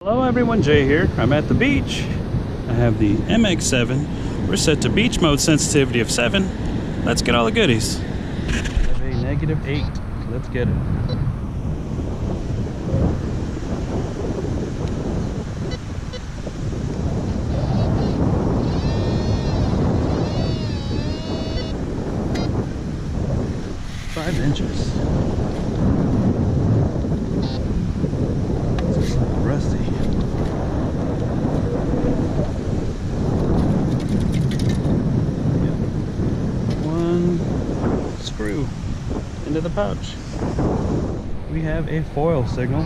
Hello everyone, Jay here. I'm at the beach. I have the MX7. We're set to beach mode sensitivity of 7. Let's get all the goodies. I have a -8. Let's get it. Five inches. It's like rusty. One screw into the pouch. We have a foil signal.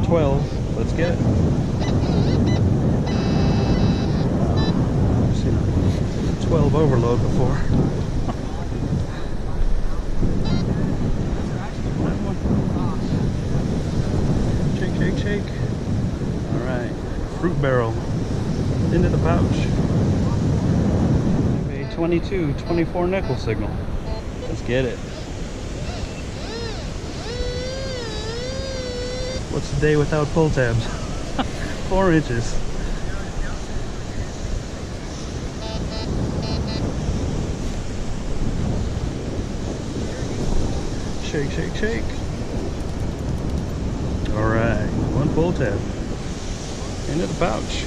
12. Let's get it. I've seen a 12 overload before. Shake. All right, fruit barrel into the pouch. A 22-24 nickel signal. Let's get it. What's the day without pull tabs? 4 inches. Shake. All right, one pull tab into the pouch.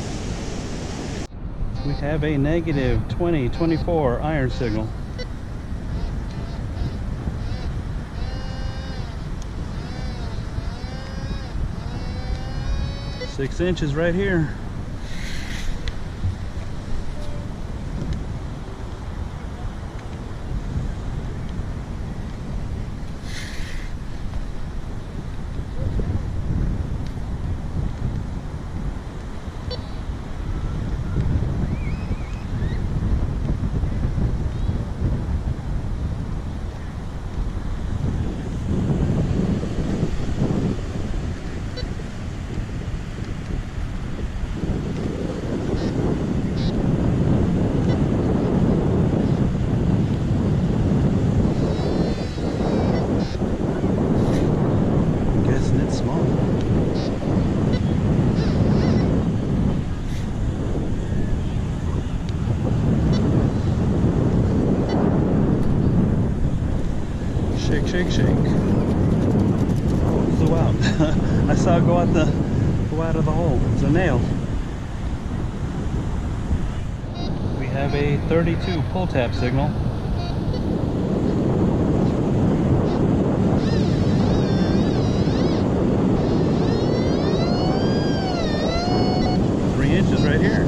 We have a -20-24 iron signal. Six inches right here. Shake. Oh, it flew out. I saw it go out of the hole. It's a nail. We have a 32 pull tab signal. Three inches right here.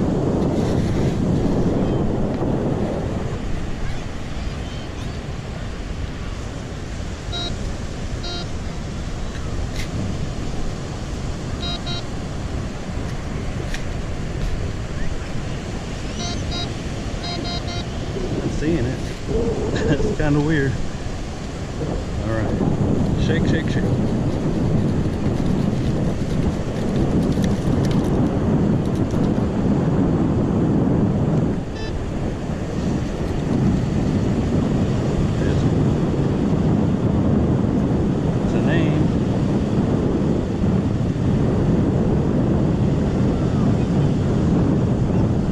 Seeing it. It's kind of weird. All right, shake. It's a name.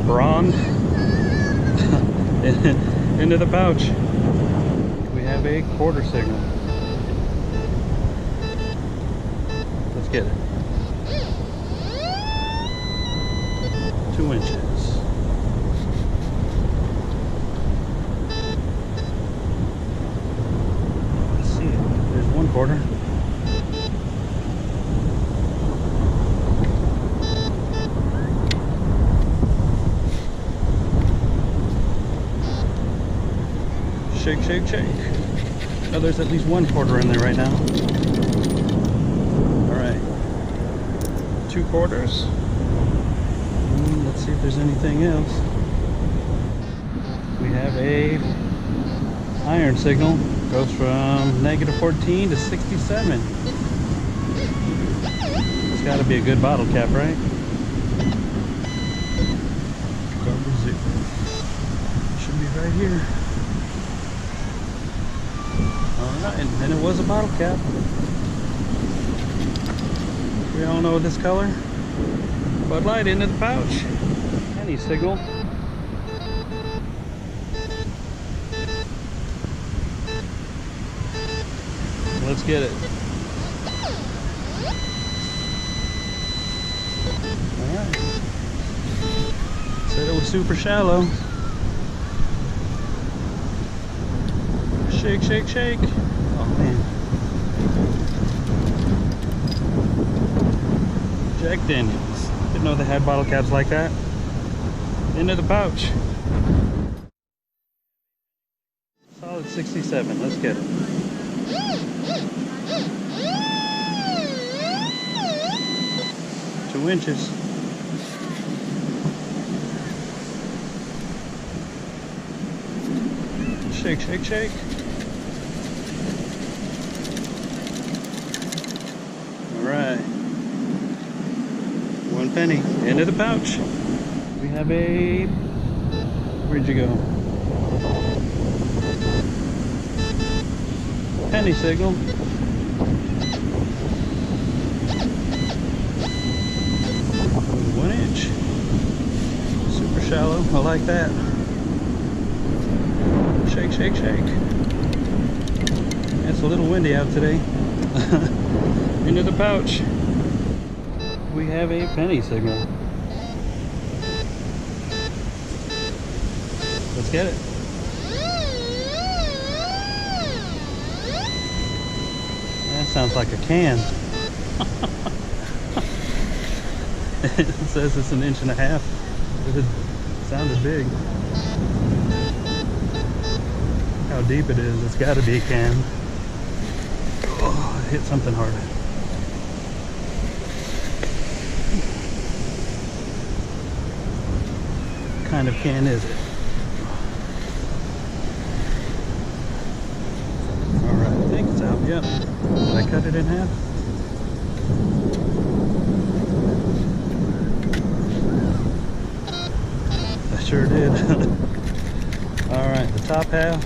Braun. Into the pouch. We have a quarter signal. Let's get it. 2 inches. Let's see it. There's 1/4. Shake. Oh, there's at least 1/4 in there right now. All right, 2/4. Let's see if there's anything else. We have a iron signal. Goes from -14 to 67. It's got to be a good bottle cap, right? Should be right here. Alright, and it was a bottle cap. We all know this color. Bud Light into the pouch. Penny signal. Let's get it. Alright. Said it was super shallow. Shake, shake, shake. Oh man. Jack Daniels. Didn't know they had bottle caps like that. Into the pouch. Solid 67. Let's get it. Two inches. Shake, shake, shake. Alright. 1 penny. Into the pouch. We have a... Where'd you go? Penny signal. 1 inch. Super shallow. I like that. Shake, shake, shake. It's a little windy out today. Into the pouch. We have a penny signal. Let's get it. That sounds like a can. It says it's 1.5 inches. It sounded big. How deep it is, it's got to be a can. Oh, it hit something hard. What kind of can is it? Alright, I think it's out. Yep. Did I cut it in half? I sure did. Alright, the top half.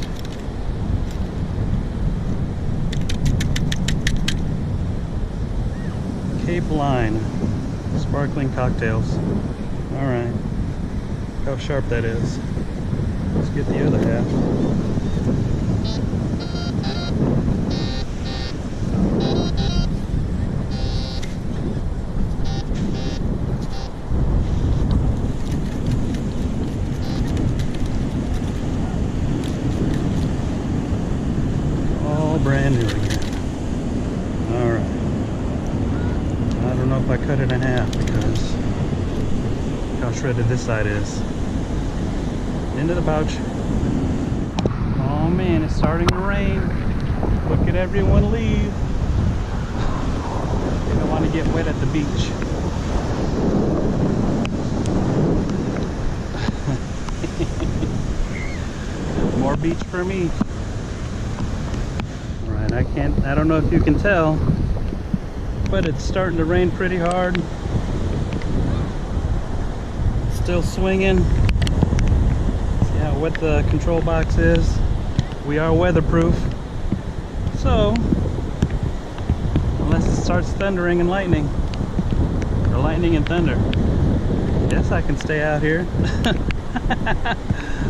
Cape Line sparkling cocktails. Alright. How sharp that is. Let's get the other half. All brand new again. Alright. I don't know if I cut it in half because look how shredded this side is. Into the pouch. Oh man, it's starting to rain. Look at everyone leave. They don't want to get wet at the beach. More beach for me. Alright, I don't know if you can tell, but it's starting to rain pretty hard. Still swinging. See how wet the control box is? We are weatherproof. So, unless it starts thundering and lightning, or lightning and thunder, yes, I can stay out here.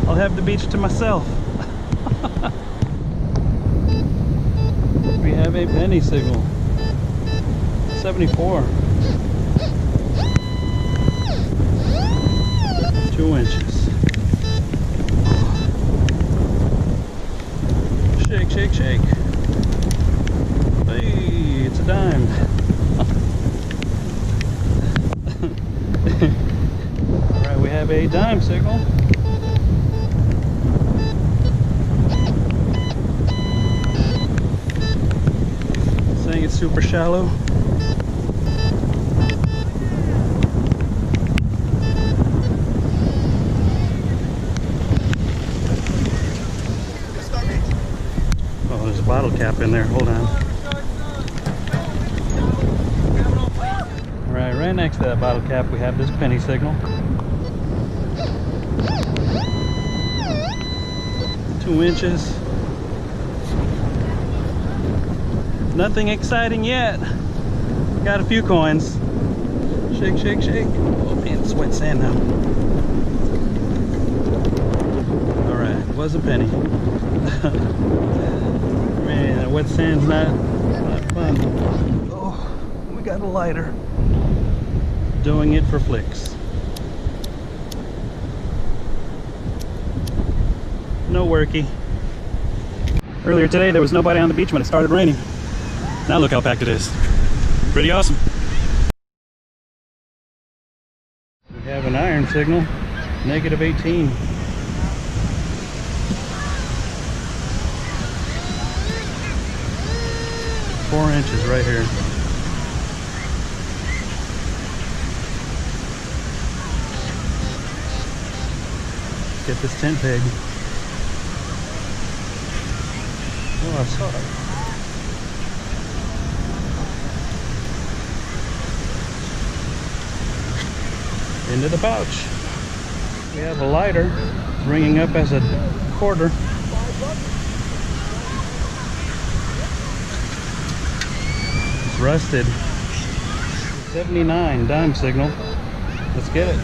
I'll have the beach to myself. We have a penny signal. 74. 2 inches. Shake, shake, shake. Hey, it's a dime. Alright, we have a dime signal. Saying it's super shallow. Oh, there's a bottle cap in there. Hold on. Alright, right next to that bottle cap we have this penny signal. 2 inches. Nothing exciting yet. Got a few coins. Shake, shake, shake. Oh man, it's wet sand now. Alright, was a penny. Man, that wet sand's not fun. Oh, we got a lighter. Doing it for flicks. No worky. Earlier today there was nobody on the beach when it started raining. Now look how packed it is. Pretty awesome. We have an iron signal, negative 18. Four inches right here. Get this tent peg. Oh, I saw it. Into the pouch. We have a lighter ringing up as a quarter. It's rusted. 79 dime signal. Let's get it.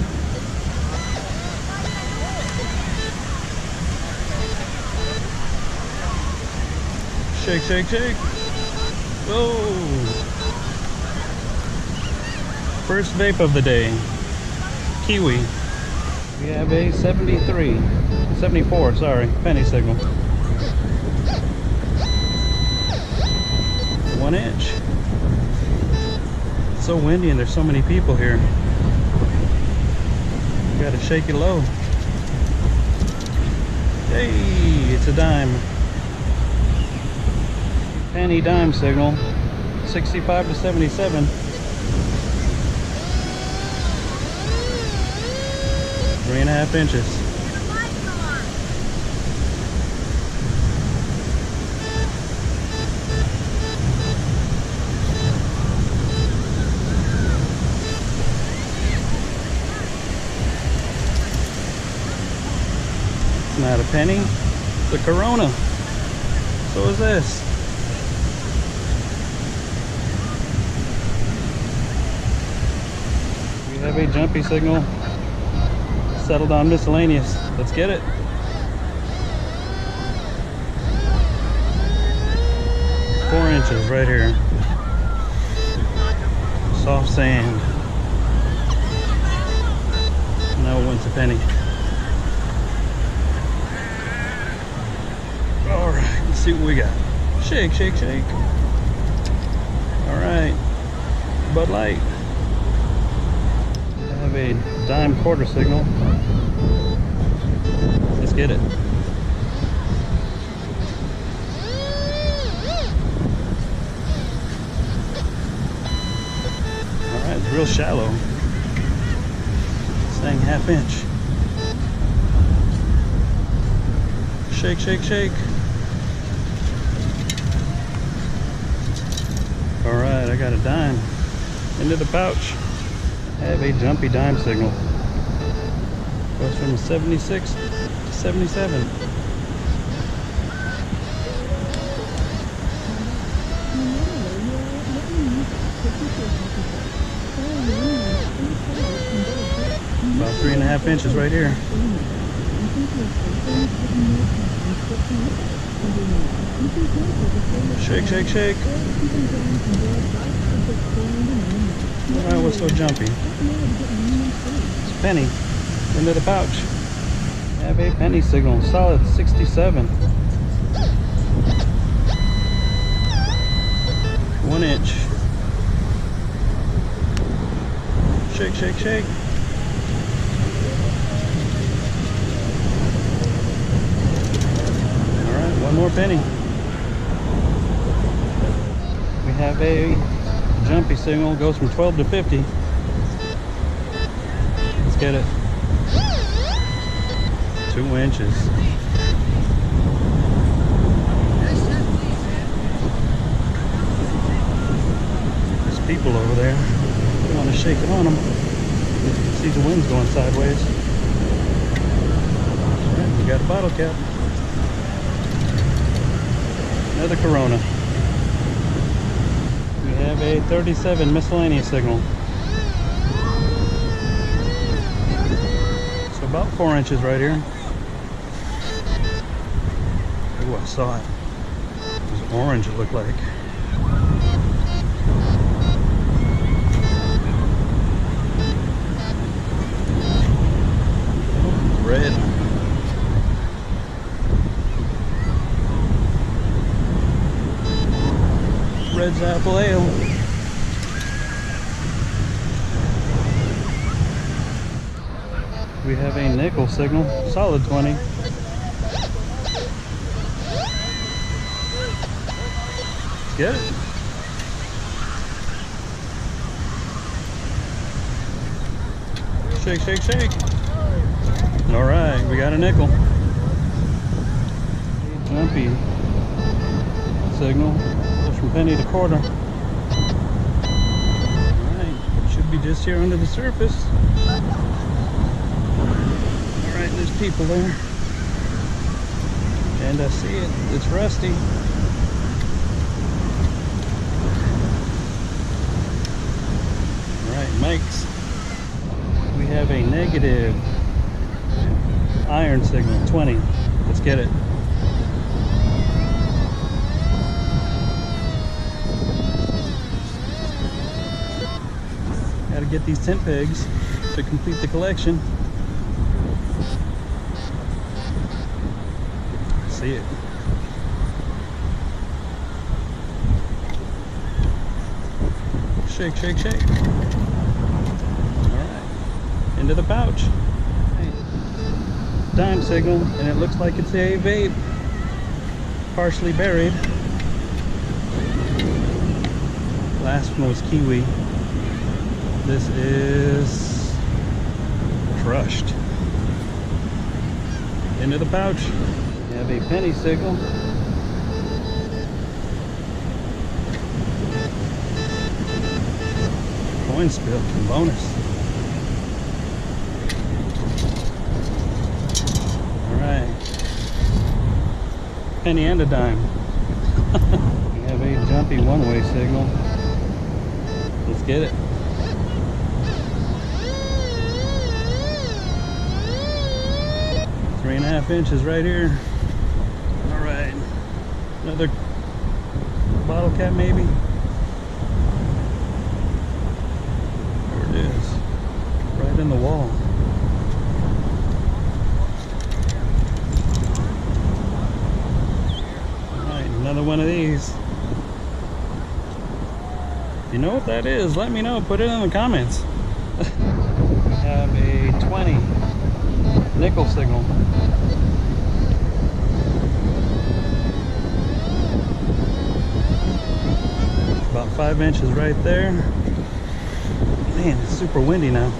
Shake, shake, shake. Whoa. First vape of the day. Kiwi. We have a 74, sorry, penny signal. 1 inch. It's so windy and there's so many people here. You gotta shake it low. Hey, it's a dime. Penny dime signal. 65 to 77. 3.5 inches. It's not a penny, it's a Corona. So is this. We have a jumpy signal. Settled on miscellaneous. Let's get it. Four inches right here. Soft sand. Now it wants a penny. Alright, let's see what we got. Shake, shake, shake. Alright. Bud Light. Have a dime quarter signal. Let's get it. Alright, it's real shallow. Saying 1/2 inch. Shake, shake, shake. Alright, I got a dime. Into the pouch. I have a jumpy dime signal. Goes from 76 to 77. About 3.5 inches right here. Shake, shake, shake. Alright, what's so jumpy? It's a penny. Into the pouch. I have a penny signal. Solid 67. 1 inch. Shake, shake, shake. Alright, one more penny. We have a jumpy signal. Goes from 12 to 50. Let's get it. 2 inches. There's people over there. I want to shake it on them. See the wind's going sideways. Alright, we got a bottle cap. Another Corona. We have a 37 miscellaneous signal. about 4 inches right here. Oh, I saw it. It was orange, it looked like. Red. Red's apple ale. We have a nickel signal, solid 20. Let's get it. Shake, shake, shake. All right, we got a nickel. Jumpy signal, goes from penny to quarter. All right, should be just here under the surface. All right, there's people there, and I see it. It's rusty. All right, Mike's. We have a negative iron signal, 20. Let's get it. Gotta get these tent pegs to complete the collection. See it. Shake, shake, shake. Alright. Into the pouch. Dime signal, and it looks like it's a vape, partially buried. Last one was kiwi. This is crushed. Into the pouch. We have a penny signal. Coin spill, bonus. Penny and a dime. We have a jumpy one-way signal. Let's get it. Three and a half inches right here. All right, another bottle cap maybe. There it is, right in the wall. Another one of these. If you know what that is, let me know. Put it in the comments. We have a 20 nickel signal. About 5 inches right there. Man, it's super windy now.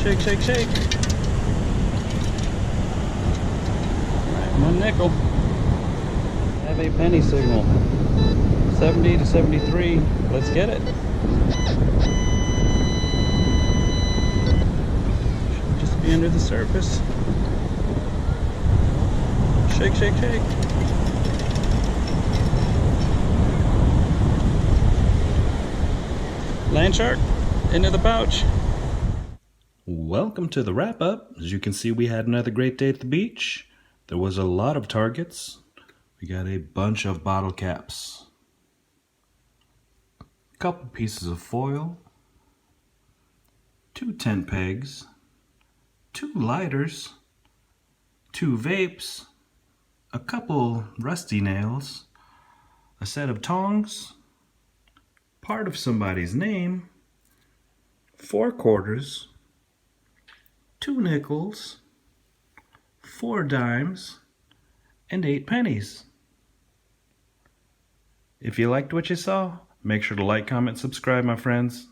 Shake, shake, shake. Alright, one nickel. Have a penny signal. 70 to 73. Let's get it. Should just be under the surface. Shake, shake, shake. Land shark into the pouch. Welcome to the wrap up. As you can see, we had another great day at the beach. There was a lot of targets. We got a bunch of bottle caps, a couple pieces of foil, 2 tent pegs, 2 lighters, 2 vapes, a couple rusty nails, a set of tongs, part of somebody's name, 4 quarters, 2 nickels, 4 dimes, and 8 pennies. If you liked what you saw, make sure to like, comment, subscribe, my friends.